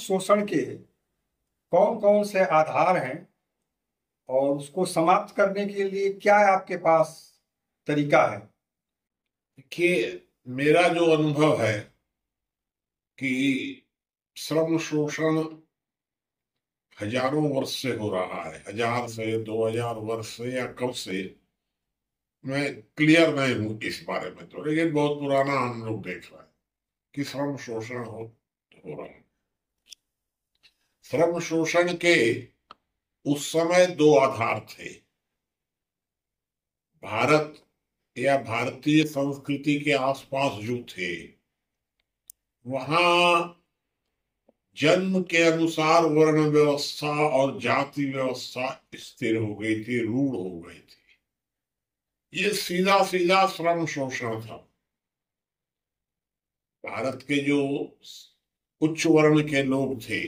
शोषण के कौन कौन से आधार हैं और उसको समाप्त करने के लिए क्या आपके पास तरीका है? देखिए, मेरा जो अनुभव है कि श्रम शोषण हजारों वर्ष से हो रहा है, 1000 से 2000 वर्ष से या कब से, मैं क्लियर नहीं हूं इस बारे में। तो लेकिन बहुत पुराना हम लोग देख रहे हैं कि श्रम शोषण हो रहा है। श्रम शोषण के उस समय दो आधार थे। भारत या भारतीय संस्कृति के आसपास जो थे, वहां जन्म के अनुसार वर्ण व्यवस्था और जाति व्यवस्था स्थिर हो गई थी, रूढ़ हो गई थी। ये सीधा सीधा श्रम शोषण था। भारत के जो उच्च वर्ण के लोग थे,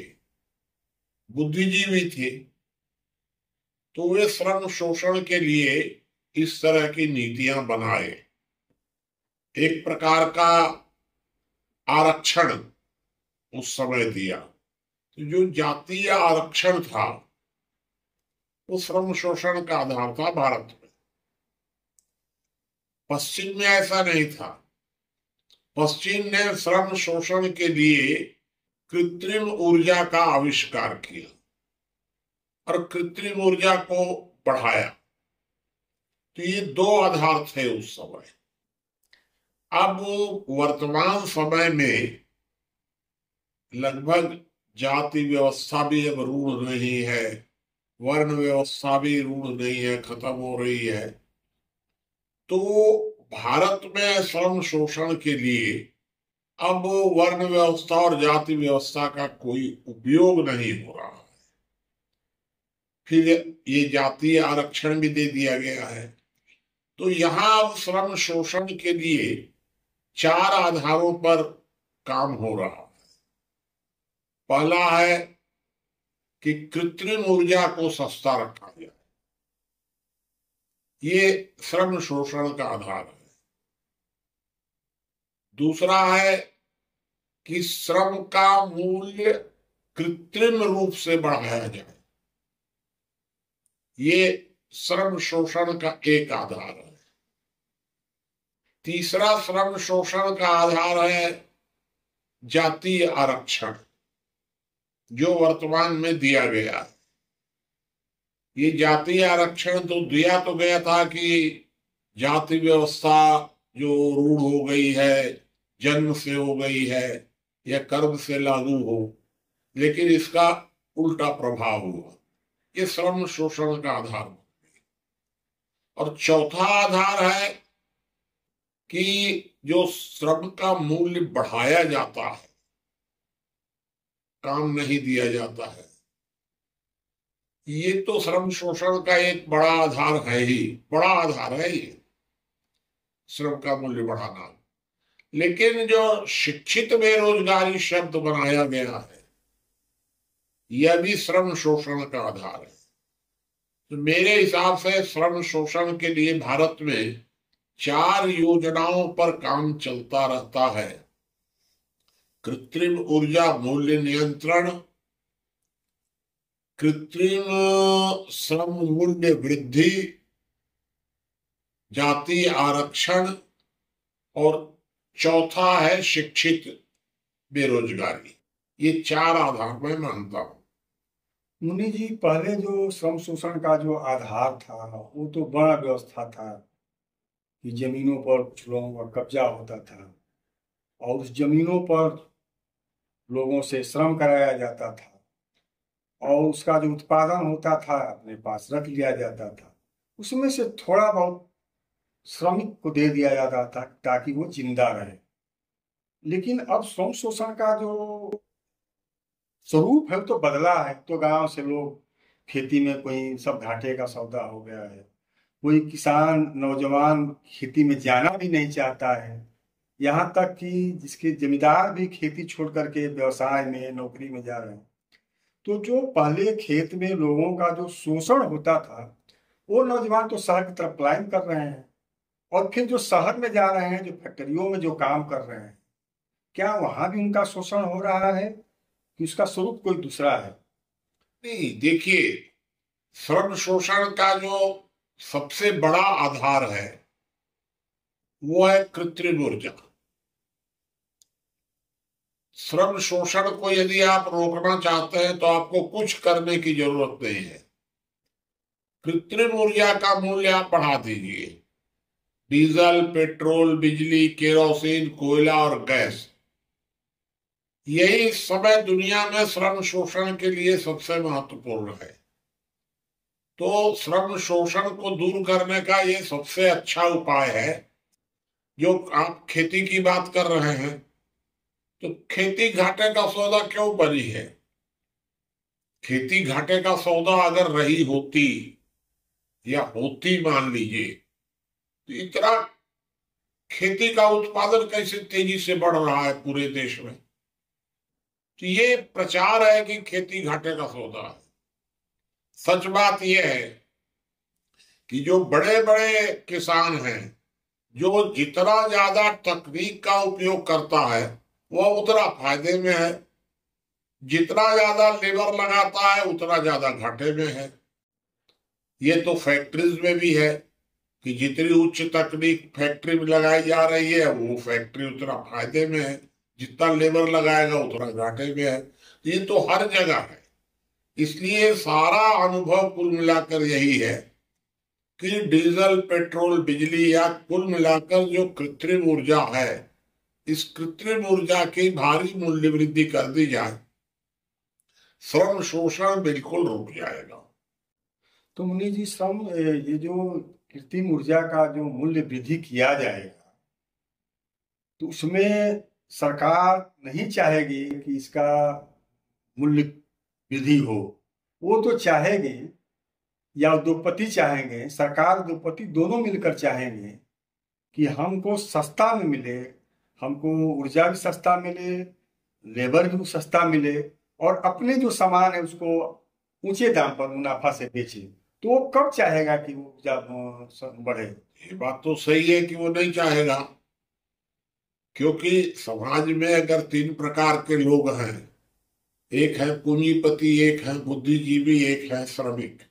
बुद्धिजीवी थे, तो वे श्रम शोषण के लिए इस तरह की नीतियां बनाए। एक प्रकार का आरक्षण उस समय दिया। तो जो जातीय आरक्षण था वो श्रम शोषण का आधार था भारत में। पश्चिम में ऐसा नहीं था। पश्चिम ने श्रम शोषण के लिए कृत्रिम ऊर्जा का आविष्कार किया और कृत्रिम ऊर्जा को बढ़ाया। तो ये दो आधार थे उस समय। अब वर्तमान समय में लगभग जाति व्यवस्था भी अब रूढ़ नहीं है, वर्ण व्यवस्था भी रूढ़ नहीं है, खत्म हो रही है। तो भारत में श्रम शोषण के लिए अब वर्ण व्यवस्था और जाति व्यवस्था का कोई उपयोग नहीं हो रहा है। फिर ये जातीय आरक्षण भी दे दिया गया है। तो यहां अब श्रम शोषण के लिए चार आधारों पर काम हो रहा है। पहला है कि कृत्रिम ऊर्जा को सस्ता रखा जाए। ये श्रम शोषण का आधार है। दूसरा है कि श्रम का मूल्य कृत्रिम रूप से बढ़ाया जाए। ये श्रम शोषण का एक आधार है। तीसरा श्रम शोषण का आधार है जातीय आरक्षण, जो वर्तमान में दिया गया है। ये जातीय आरक्षण तो दिया तो गया था कि जाति व्यवस्था जो रूढ़ हो गई है, जन्म से हो गई है या कर्म से लागू हो, लेकिन इसका उल्टा प्रभाव हुआ। ये श्रम शोषण का आधार बन गया। और चौथा आधार है कि जो श्रम का मूल्य बढ़ाया जाता है, काम नहीं दिया जाता है, ये तो श्रम शोषण का एक बड़ा आधार है ही, बड़ा आधार है ये, श्रम का मूल्य बढ़ाना। लेकिन जो शिक्षित बेरोजगारी शब्द बनाया गया है, यह भी श्रम शोषण का आधार है। तो मेरे हिसाब से श्रम शोषण के लिए भारत में चार योजनाओं पर काम चलता रहता है। कृत्रिम ऊर्जा मूल्य नियंत्रण, कृत्रिम श्रम मूल्य वृद्धि, जातीय आरक्षण, और चौथा है शिक्षित बेरोजगारी। ये चार आधार मैं मानता हूं। मुनि जी, पहले जो श्रम शोषण का जो आधार था वो तो वर्ण व्यवस्था था कि जमीनों पर कुछ लोगों का कब्जा होता था और उस जमीनों पर लोगों से श्रम कराया जाता था और उसका जो उत्पादन होता था अपने पास रख लिया जाता था। उसमें से थोड़ा बहुत श्रमिक को दे दिया जाता था ताकि वो जिंदा रहे। लेकिन अब श्रम शोषण का जो स्वरूप है वो तो बदला है। तो गांव से लोग खेती में, कोई सब घाटे का सौदा हो गया है, कोई किसान नौजवान खेती में जाना भी नहीं चाहता है। यहाँ तक कि जिसके जमींदार भी खेती छोड़ करके व्यवसाय में, नौकरी में जा रहे हैं। तो जो पहले खेत में लोगों का जो शोषण होता था, वो नौजवान तो शहर की तरफ पलायन कर रहे हैं। और फिर जो शहर में जा रहे हैं, जो फैक्ट्रियों में जो काम कर रहे हैं, क्या वहां भी उनका शोषण हो रहा है? कि उसका स्वरूप कोई दूसरा है? नहीं, देखिए, श्रम शोषण का जो सबसे बड़ा आधार है वो है कृत्रिम ऊर्जा। श्रम शोषण को यदि आप रोकना चाहते हैं तो आपको कुछ करने की जरूरत नहीं है। कृत्रिम ऊर्जा का मूल्य आप बढ़ा दीजिए। डीजल, पेट्रोल, बिजली, केरोसिन, कोयला और गैस, यही इस समय दुनिया में श्रम शोषण के लिए सबसे महत्वपूर्ण है। तो श्रम शोषण को दूर करने का ये सबसे अच्छा उपाय है। जो आप खेती की बात कर रहे हैं, तो खेती घाटे का सौदा क्यों बनी है? खेती घाटे का सौदा अगर रही होती या होती मान लीजिए, तो इतना खेती का उत्पादन कैसे तेजी से बढ़ रहा है पूरे देश में। तो ये प्रचार है कि खेती घाटे का सौदा है। सच बात यह है कि जो बड़े बड़े किसान हैं, जो जितना ज्यादा तकनीक का उपयोग करता है वह उतना फायदे में है, जितना ज्यादा लेबर लगाता है उतना ज्यादा घाटे में है। ये तो फैक्ट्रीज में भी है कि जितनी उच्च तकनीक फैक्ट्री में लगाई जा रही है वो फैक्ट्री उतना फायदे में है, जितना लेबर लगाएगा उतना घाटे में है। ये तो हर जगह है। इसलिए सारा अनुभव कुल मिलाकर यही है कि डीजल, पेट्रोल, बिजली या कुल मिलाकर जो कृत्रिम ऊर्जा है, इस कृत्रिम ऊर्जा की भारी मूल्य वृद्धि कर दी जाए, श्रम शोषण बिल्कुल रुक जाएगा। तो मुनि जी, ये जो कृत्रिम ऊर्जा का जो मूल्य वृद्धि किया जाएगा, तो उसमें सरकार नहीं चाहेगी कि इसका मूल्य वृद्धि हो। वो तो चाहेगी, या उद्योगपति चाहेंगे, सरकार उद्योगपति दोनों मिलकर चाहेंगे कि हमको सस्ता में मिले, हमको ऊर्जा भी सस्ता मिले, लेबर भी सस्ता मिले, और अपने जो सामान है उसको ऊंचे दाम पर मुनाफा से बेचे। तो वो कब चाहेगा कि ऊर्जा बढ़े? ये बात तो सही है कि वो नहीं चाहेगा, क्योंकि समाज में अगर तीन प्रकार के लोग हैं, एक है पूंजीपति, एक है बुद्धिजीवी, एक है श्रमिक,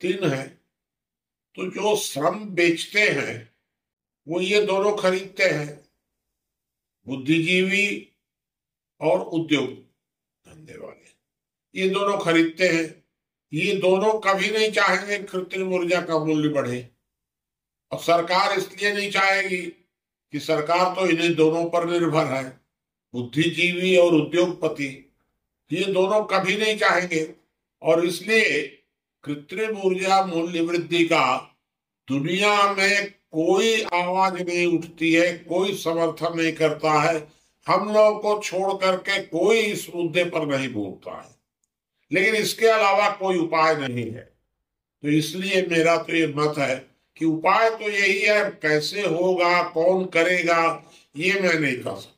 तीन है। तो जो श्रम बेचते हैं वो ये दोनों खरीदते हैं, बुद्धिजीवी और उद्योग धंधे वाले, ये दोनों खरीदते हैं। ये दोनों कभी नहीं चाहेंगे कृत्रिम ऊर्जा का मूल्य बढ़े, और सरकार इसलिए नहीं चाहेगी कि सरकार तो इन्हीं दोनों पर निर्भर है। बुद्धिजीवी और उद्योगपति ये दोनों कभी नहीं चाहेंगे, और इसलिए कृत्रिम ऊर्जा मूल्य वृद्धि का दुनिया में कोई आवाज नहीं उठती है, कोई समर्थन नहीं करता है। हम लोगों को छोड़ करके कोई इस मुद्दे पर नहीं बोलता है, लेकिन इसके अलावा कोई उपाय नहीं है। तो इसलिए मेरा तो ये मत है कि उपाय तो यही है, कैसे होगा, कौन करेगा, ये मैं नहीं कह सकता।